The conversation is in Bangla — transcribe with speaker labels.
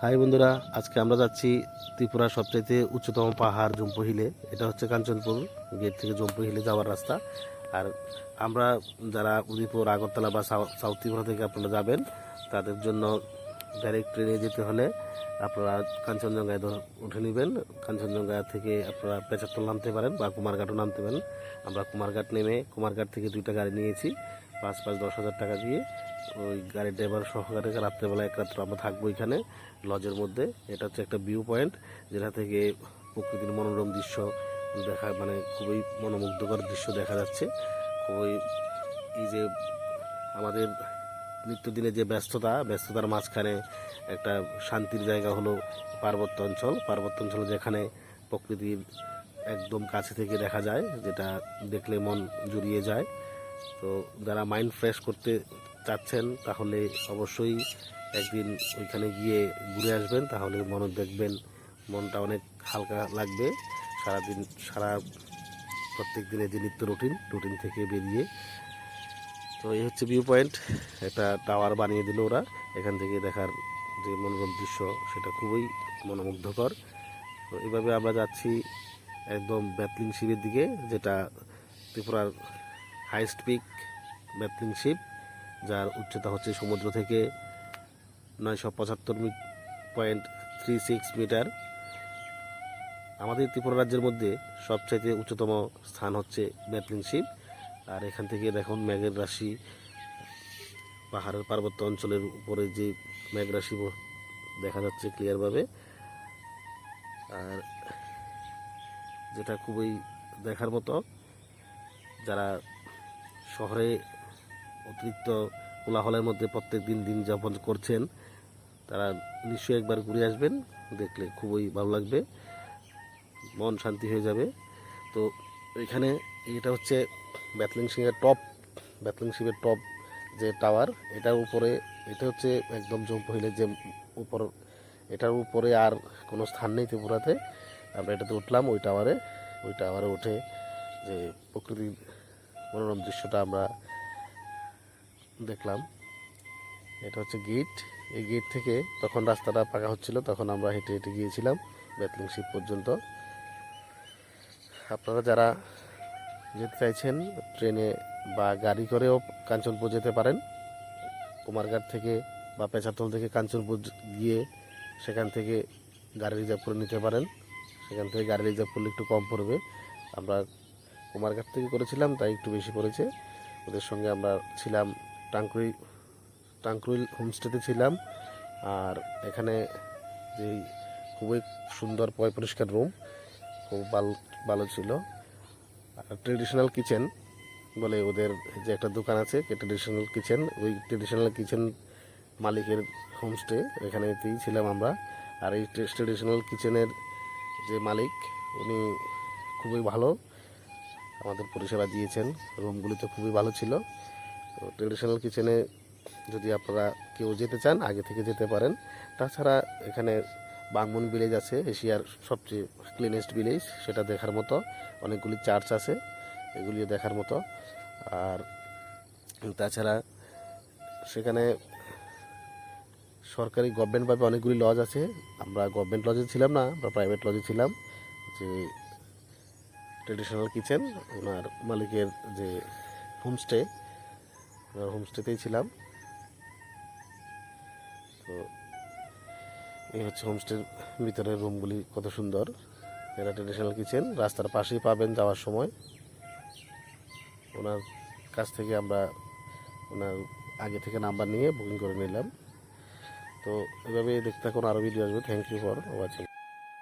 Speaker 1: হাই বন্ধুরা, আজকে আমরা যাচ্ছি ত্রিপুরার সবচাইতে উচ্চতম পাহাড় জম্পু হিলে। এটা হচ্ছে কাঞ্চনপুর গেট থেকে জম্পু হিলে যাওয়ার রাস্তা। আর আমরা যারা উদয়পুর, আগরতলা বা সাউথ ত্রিপুরা থেকে আপনারা যাবেন, তাদের জন্য ডাইরেক্ট ট্রেনে যেতে হলে আপনারা কাঞ্চনজঙ্ঘায় উঠে নেবেন। কাঞ্চনজঙ্ঘা থেকে আপনারা পেচারতল নামতে পারেন বা কুমারঘাটও নামতে পারেন। আমরা কুমারঘাট নেমে কুমারঘাট থেকে 2টা গাড়ি নিয়েছি, 5,000 টাকা দিয়ে। ওই গাড়ির ড্রাইভার সহকারে রাত্রেবেলা এক রাত্র আমরা থাকবো এখানে লজের মধ্যে। এটা হচ্ছে একটা ভিউ পয়েন্ট, যেটা থেকে প্রকৃতির মনোরম দৃশ্য দেখা, মানে খুবই মনোমুগ্ধকর দৃশ্য দেখা যাচ্ছে। খুবই এই যে আমাদের নিত্যদিনের যে ব্যস্ততার মাঝখানে একটা শান্তির জায়গা হলো পার্বত্য অঞ্চল, যেখানে প্রকৃতির একদম কাছে থেকে দেখা যায়, যেটা দেখলে মন জুড়িয়ে যায়। তো যারা মাইন্ড ফ্রেশ করতে চাচ্ছেন তাহলে অবশ্যই একদিন ওইখানে গিয়ে ঘুরে আসবেন, তাহলে দেখবেন মনটা অনেক হালকা লাগবে। প্রত্যেক দিনের যে নিত্য রুটিন থেকে বেরিয়ে। তো এই হচ্ছে ভিউ পয়েন্ট, একটা টাওয়ার বানিয়ে দিল ওরা। এখান থেকে দেখার যে মনোরম দৃশ্য, সেটা খুবই মনোমুগ্ধকর। তো এইভাবে আমরা যাচ্ছি একদম ব্যাতলিং শিবের দিকে, যেটা ত্রিপুরার হাইস্ট পিক ব্যাতলিং শিব, যার উচ্চতা হচ্ছে সমুদ্র থেকে 975.36 মিটার। আমাদের ত্রিপুরা রাজ্যের মধ্যে সবচাইতে উচ্চতম স্থান হচ্ছে ব্যাতলিং শিব। আর এখান থেকে দেখুন মেঘের রাশি, পাহাড়ের পার্বত্য অঞ্চলের উপরে যে মেঘ রাশি দেখা যাচ্ছে ক্লিয়ারভাবে। আর যেটা খুবই দেখার মতো, যারা শহরে অতিরিক্ত কোলাহলের মধ্যে প্রত্যেক দিন যাপন করছেন, তারা নিশ্চয়ই একবার ঘুরে আসবেন, দেখলে খুবই ভালো লাগবে, মন শান্তি হয়ে যাবে। তো এখানে এটা হচ্ছে ব্যাতলিং শিবের টপ যে টাওয়ার, এটার উপরে, এটা হচ্ছে একদম জম্পু হিলের যে উপর, এটার উপরে আর কোনো স্থান নেই ত্রিপুরাতে। আমরা এটাতে উঠলাম, ওই টাওয়ারে উঠে যে প্রকৃতির মনোরম দৃশ্যটা আমরা দেখলাম। এটা হচ্ছে গেট। এই গেট থেকে তখন রাস্তাটা পাকা হচ্ছিল, তখন আমরা হেঁটে হেঁটে গিয়েছিলাম ব্যাতলিং শিব পর্যন্ত। আপনারা যারা যেতে চাইছেন ট্রেনে বা গাড়ি করেও কাঞ্চনপুর যেতে পারেন। কুমারঘাট থেকে বা পেচারতল থেকে কাঞ্চনপুর গিয়ে সেখান থেকে গাড়ি রিজার্ভ করে নিতে পারেন। সেখান থেকে গাড়ি রিজার্ভ করলে একটু কম পড়বে। আমরা কুমারঘাট থেকে করেছিলাম, তাই একটু বেশি পড়েছে। ওদের সঙ্গে আমরা ছিলাম টাঙ্কুইল হোমস্টেতে ছিলাম। আর এখানে যে খুবই সুন্দর পরিষ্কার রুম, খুব ভালো ছিল। আর ট্রেডিশনাল কিচেন বলে ওদের যে একটা দোকান আছে, ট্রেডিশনাল কিচেন, ওই ট্রেডিশনাল কিচেন মালিকের হোমস্টে, এখানেতেই ছিলাম আমরা। আর এই ট্রেডিশনাল কিচেনের যে মালিক, উনি খুবই ভালো আমাদের পরিষেবা দিয়েছেন, রুমগুলিতে খুবই ভালো ছিল। তো ট্রেডিশনাল কিচেনে যদি আপনারা কেউ যেতে চান, আগে থেকে যেতে পারেন। তাছাড়া এখানে বাংমুন ভিলেজ আছে, এশিয়ার সবচেয়ে ক্লিনেস্ট ভিলেজ, সেটা দেখার মতো। অনেকগুলি চার্চ আছে, এগুলিও দেখার মতো। আর তাছাড়া সেখানে সরকারি গভর্নমেন্টভাবে অনেকগুলি লজ আছে। আমরা গভর্নমেন্ট লজে ছিলাম না, আমরা প্রাইভেট লজে ছিলাম। যে ট্রেডিশনাল কিচেন, ওনার মালিকের যে হোমস্টে, ওনার হোমস্টেতেই ছিলাম। তো এই হচ্ছে হোমস্টের ভিতরের রুমগুলি, কত সুন্দর। এটা ট্রেডিশনাল কিচেন, রাস্তার পাশেই পাবেন যাওয়ার সময়। ওনার কাছ থেকে আমরা ওনার আগে থেকে নাম্বার নিয়ে বুকিং করে নিলাম। তো এভাবে দেখতে থাকুন, আরও ভিডিও আসবে। Thank you for watching.